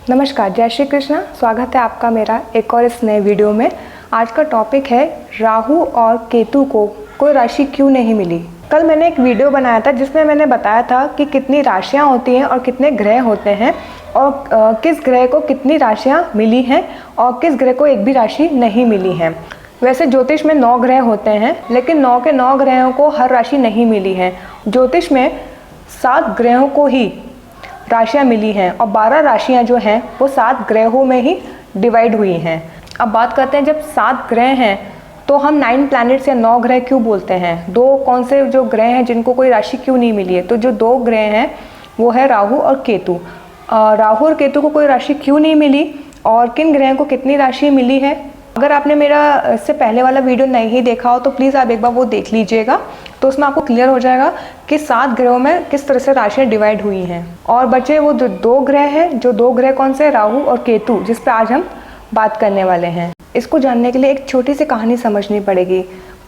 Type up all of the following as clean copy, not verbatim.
नमस्कार, जय श्री कृष्णा। स्वागत है आपका मेरा एक और इस नए वीडियो में। आज का टॉपिक है राहु और केतु को कोई राशि क्यों नहीं मिली। कल मैंने एक वीडियो बनाया था जिसमें मैंने बताया था कि कितनी राशियां होती हैं और कितने ग्रह होते हैं और किस ग्रह को कितनी राशियां मिली हैं और किस ग्रह को एक भी राशि नहीं मिली है। वैसे ज्योतिष में 9 ग्रह होते हैं, लेकिन 9 के 9 ग्रहों को हर राशि नहीं मिली है। ज्योतिष में 7 ग्रहों को ही राशियां मिली हैं और 12 राशियां जो हैं वो 7 ग्रहों में ही डिवाइड हुई हैं। अब बात करते हैं, जब 7 ग्रह हैं तो हम 9 प्लैनेट्स या 9 ग्रह क्यों बोलते हैं। दो कौन से जो ग्रह हैं जिनको कोई राशि क्यों नहीं मिली है, तो जो 2 ग्रह हैं वो है राहु और केतु। राहु और केतु को कोई राशि क्यों नहीं मिली और किन ग्रहों को कितनी राशि मिली है। अगर आपने मेरा इससे पहले वाला वीडियो नहीं देखा हो तो प्लीज़ आप एक बार वो देख लीजिएगा, तो उसमें आपको क्लियर हो जाएगा कि 7 ग्रहों में किस तरह से राशियाँ डिवाइड हुई हैं। और बचे वो जो 2 ग्रह हैं, जो 2 ग्रह कौन से, राहु और केतु, जिस पे आज हम बात करने वाले हैं। इसको जानने के लिए एक छोटी सी कहानी समझनी पड़ेगी।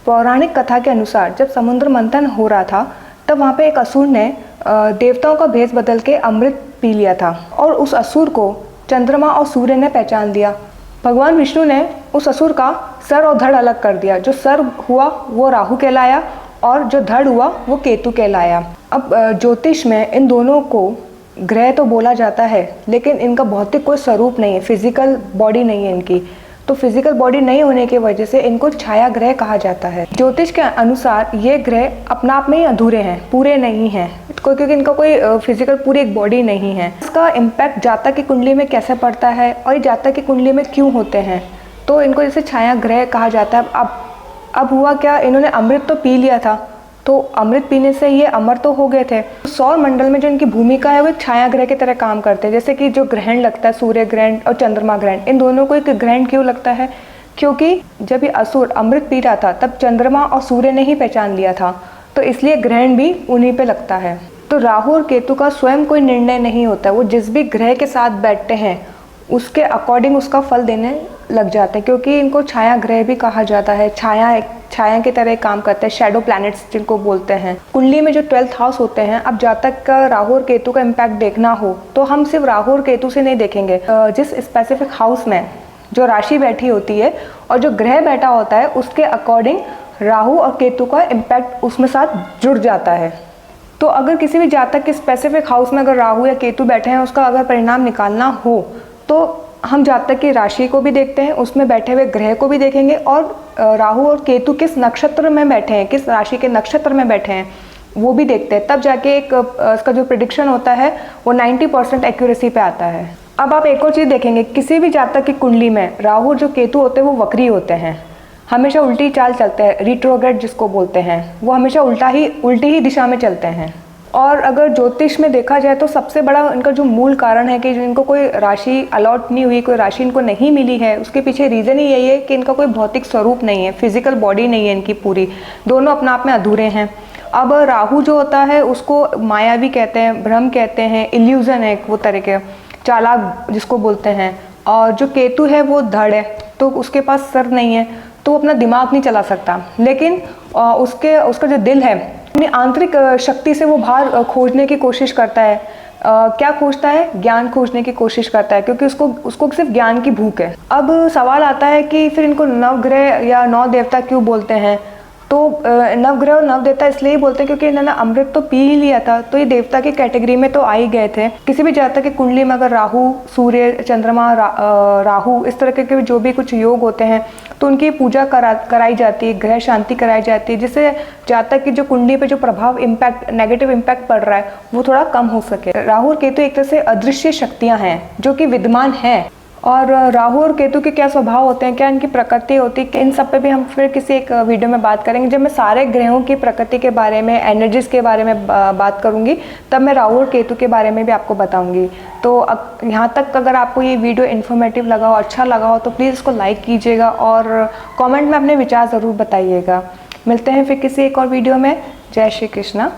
पौराणिक कथा के अनुसार जब समुद्र मंथन हो रहा था तब वहाँ पे एक असुर ने देवताओं का भेष बदल के अमृत पी लिया था और उस असुर को चंद्रमा और सूर्य ने पहचान लिया। भगवान विष्णु ने उस असुर का सर और धड़ अलग कर दिया। जो सर हुआ वो राहु कहलाया और जो धड़ हुआ वो केतु कहलाया। अब ज्योतिष में इन दोनों को ग्रह तो बोला जाता है, लेकिन इनका भौतिक कोई स्वरूप नहीं है, फिजिकल बॉडी नहीं है इनकी। तो फिजिकल बॉडी नहीं होने की वजह से इनको छाया ग्रह कहा जाता है। ज्योतिष के अनुसार ये ग्रह अपने आप में ही अधूरे हैं, पूरे नहीं हैं, क्योंकि इनका कोई फिजिकल पूरी एक बॉडी नहीं है। इसका इम्पैक्ट जातक की कुंडली में कैसे पड़ता है और ये जातक की कुंडली में क्यों होते हैं, तो इनको जैसे छाया ग्रह कहा जाता है। अब हुआ क्या, इन्होंने अमृत तो पी लिया था, तो अमृत पीने से ये अमर तो हो गए थे। सौर मंडल में जो इनकी भूमिका है वो एक छाया ग्रह की तरह काम करते हैं। जैसे कि जो ग्रहण लगता है, सूर्य ग्रहण और चंद्रमा ग्रहण, इन दोनों को एक ग्रहण क्यों लगता है, क्योंकि जब ये असुर अमृत पी रहा था तब चंद्रमा और सूर्य ने ही पहचान लिया था, तो इसलिए ग्रहण भी उन्हीं पे लगता है। तो राहु और केतु का स्वयं कोई निर्णय नहीं होता, वो जिस भी ग्रह के साथ बैठते हैं उसके अकॉर्डिंग उसका फल देने लग जाते हैं, क्योंकि इनको छाया ग्रह भी कहा जाता है। छाया की तरह काम करते हैं, शैडो प्लैनेट्स जिनको बोलते हैं। कुंडली में जो 12th हाउस होते हैं, अब जातक का राहु और केतु का इम्पैक्ट देखना हो तो हम सिर्फ राहु और केतु से नहीं देखेंगे। जिस स्पेसिफिक हाउस में जो राशि बैठी होती है और जो ग्रह बैठा होता है उसके अकॉर्डिंग राहु और केतु का इम्पैक्ट उसमें साथ जुड़ जाता है। तो अगर किसी भी जातक के स्पेसिफिक हाउस में अगर राहु या केतु बैठे हैं, उसका अगर परिणाम निकालना हो तो हम जातक की राशि को भी देखते हैं, उसमें बैठे हुए ग्रह को भी देखेंगे और राहु और केतु किस नक्षत्र में बैठे हैं, किस राशि के नक्षत्र में बैठे हैं वो भी देखते हैं। तब जाके एक इसका जो प्रेडिक्शन होता है वो 90% एक्यूरेसी पे आता है। अब आप एक और चीज़ देखेंगे, किसी भी जातक की कुंडली में राहु जो केतु होते हैं वो वक्री होते हैं, हमेशा उल्टी चाल चलते हैं, रिट्रोग्रेड जिसको बोलते हैं, वो हमेशा उल्टी ही दिशा में चलते हैं। और अगर ज्योतिष में देखा जाए तो सबसे बड़ा इनका जो मूल कारण है कि इनको कोई राशि अलॉट नहीं हुई, कोई राशि इनको नहीं मिली है, उसके पीछे रीज़न ही यही है कि इनका कोई भौतिक स्वरूप नहीं है, फिजिकल बॉडी नहीं है इनकी पूरी, दोनों अपने आप में अधूरे हैं। अब राहु जो होता है उसको मायावी कहते हैं, भ्रम कहते हैं, इल्यूजन है वो तरह के, चालाक जिसको बोलते हैं। और जो केतु है वो धड़ है, तो उसके पास सर नहीं है, तो वो अपना दिमाग नहीं चला सकता, लेकिन उसका जो दिल है अपनी आंतरिक शक्ति से वो बाहर खोजने की कोशिश करता है। क्या खोजता है, ज्ञान खोजने की कोशिश करता है, क्योंकि उसको सिर्फ ज्ञान की भूख है। अब सवाल आता है कि फिर इनको नवग्रह या 9 देवता क्यों बोलते हैं। तो नवग्रह और नवदेवता इसलिए बोलते हैं क्योंकि इन्होंने अमृत तो पी ही लिया था, तो ये देवता की कैटेगरी में तो आ ही गए थे। किसी भी जातक की कुंडली में अगर राहु, सूर्य, चंद्रमा, राहु इस तरह के जो भी कुछ योग होते हैं तो उनकी पूजा कराई जाती है, ग्रह शांति कराई जाती है, जिससे जातक की जो कुंडली पे जो प्रभाव इम्पैक्ट, नेगेटिव इम्पैक्ट पड़ रहा है वो थोड़ा कम हो सके। राहु और केतु एक तरह से अदृश्य शक्तियाँ हैं जो कि विद्यमान हैं। और राहु और केतु के क्या स्वभाव होते हैं, क्या इनकी प्रकृति होती है, इन सब पे भी हम फिर किसी एक वीडियो में बात करेंगे। जब मैं सारे ग्रहों की प्रकृति के बारे में, एनर्जीज के बारे में बात करूंगी, तब मैं राहु और केतु के बारे में भी आपको बताऊंगी। तो यहाँ तक अगर आपको ये वीडियो इन्फॉर्मेटिव लगा हो, अच्छा लगा हो, तो प्लीज़ इसको लाइक कीजिएगा और कमेंट में अपने विचार ज़रूर बताइएगा। मिलते हैं फिर किसी एक और वीडियो में। जय श्री कृष्णा।